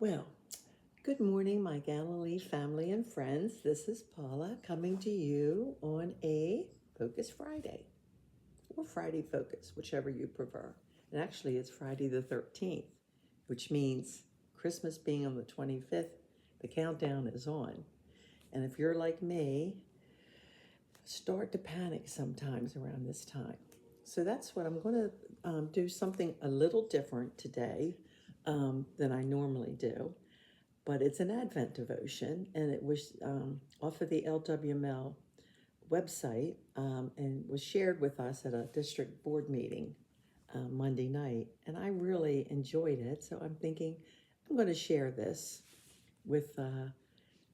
Well, good morning, my Galilee family and friends. This is Paula coming to you on a Focus Friday, or Friday Focus, whichever you prefer. And actually, it's Friday the 13th, which means Christmas being on the 25th, the countdown is on. And if you're like me, start to panic sometimes around this time. So that's what I'm going to do something a little different today than I normally do. But it's an Advent devotion, and it was off of the LWML website and was shared with us at a district board meeting Monday night. And I really enjoyed it. So I'm thinking I'm going to share this with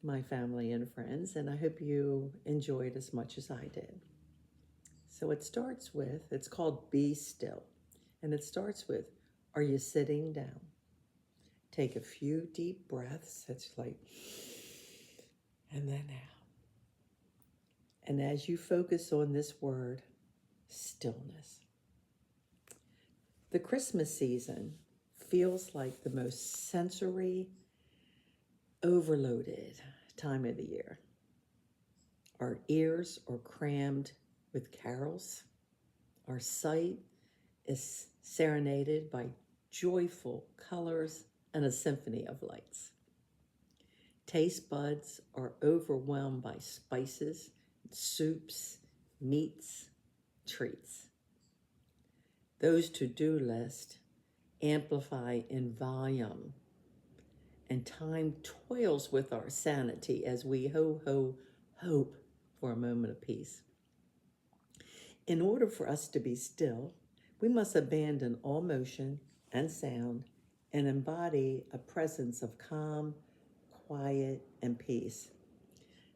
my family and friends, and I hope you enjoy it as much as I did. So it's called Be Still, and it starts with, are you sitting down? Take a few deep breaths. It's like, and then out. And as you focus on this word, stillness, the Christmas season feels like the most sensory overloaded time of the year. Our ears are crammed with carols. Our sight is serenaded by joyful colors and a symphony of lights. Taste buds are overwhelmed by spices, soups, meats, treats. Those to-do lists amplify in volume, and time toils with our sanity as we hope for a moment of peace. In order for us to be still, we must abandon all motion and sound and embody a presence of calm, quiet, and peace.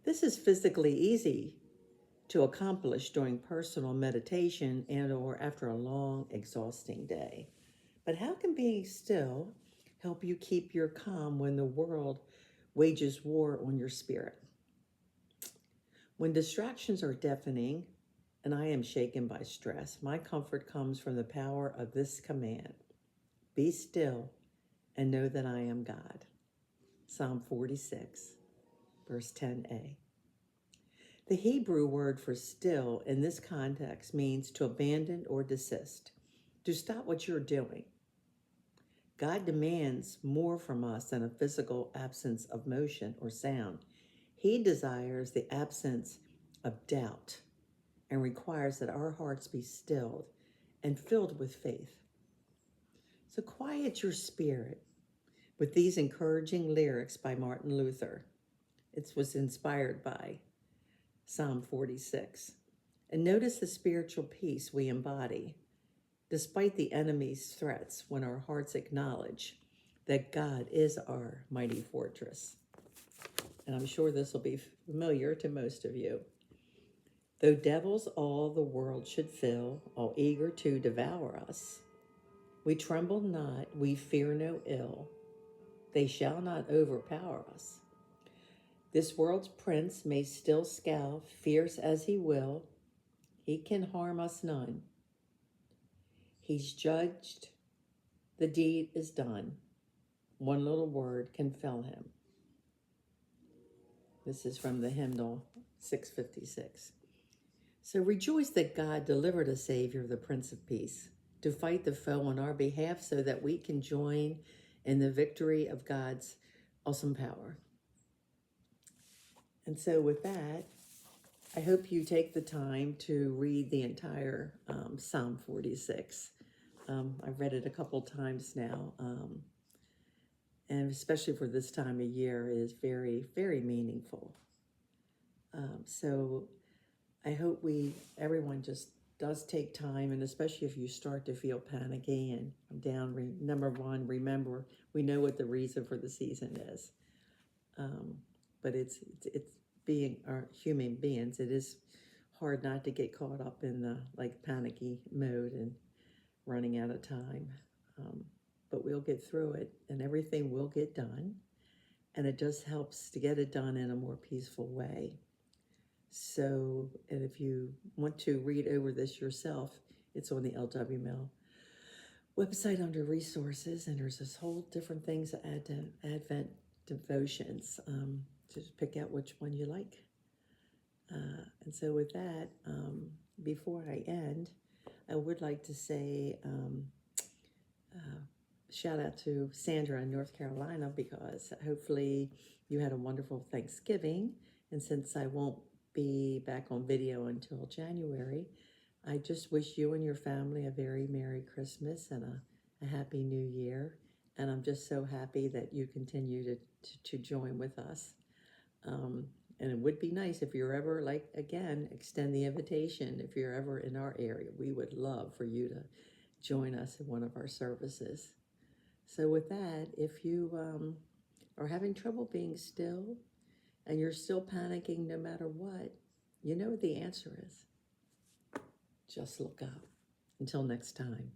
This is physically easy to accomplish during personal meditation and or after a long, exhausting day. But how can being still help you keep your calm when the world wages war on your spirit? When distractions are deafening and I am shaken by stress, my comfort comes from the power of this command: be still and know that I am God. Psalm 46, verse 10a. The Hebrew word for still in this context means to abandon or desist, to stop what you're doing. God demands more from us than a physical absence of motion or sound. He desires the absence of doubt and requires that our hearts be stilled and filled with faith. So quiet your spirit with these encouraging lyrics by Martin Luther. It was inspired by Psalm 46. And notice the spiritual peace we embody, despite the enemy's threats, when our hearts acknowledge that God is our mighty fortress. And I'm sure this will be familiar to most of you. Though devils all the world should fill, all eager to devour us, we tremble not, we fear no ill. They shall not overpower us. This world's prince may still scowl, fierce as he will. He can harm us none. He's judged, the deed is done. One little word can fell him. This is from the hymnal 656. So rejoice that God delivered a Savior, the Prince of Peace, to fight the foe on our behalf so that we can join in the victory of God's awesome power. And so with that, I hope you take the time to read the entire Psalm 46. I've read it a couple times now, and especially for this time of year, it is very, very meaningful. So I hope everyone just does take time, and especially if you start to feel panicky and down, number one, remember, we know what the reason for the season is. But it's being our human beings, it is hard not to get caught up in the panicky mode and running out of time. But we'll get through it, and everything will get done. And it just helps to get it done in a more peaceful way. So, and if you want to read over this yourself, it's on the LWML website under resources, and there's this whole different things that add to Advent devotions. Just pick out which one you like. And so with that, before I end, I would like to say shout out to Sandra in North Carolina, because hopefully you had a wonderful Thanksgiving. And since I won't be back on video until January, I just wish you and your family a very Merry Christmas and a Happy New Year. And I'm just so happy that you continue to join with us. And it would be nice if you're ever, like, again, extend the invitation. If you're ever in our area, we would love for you to join us in one of our services. So with that, if you are having trouble being still and you're still panicking no matter what, you know what the answer is. Just look up. Until next time.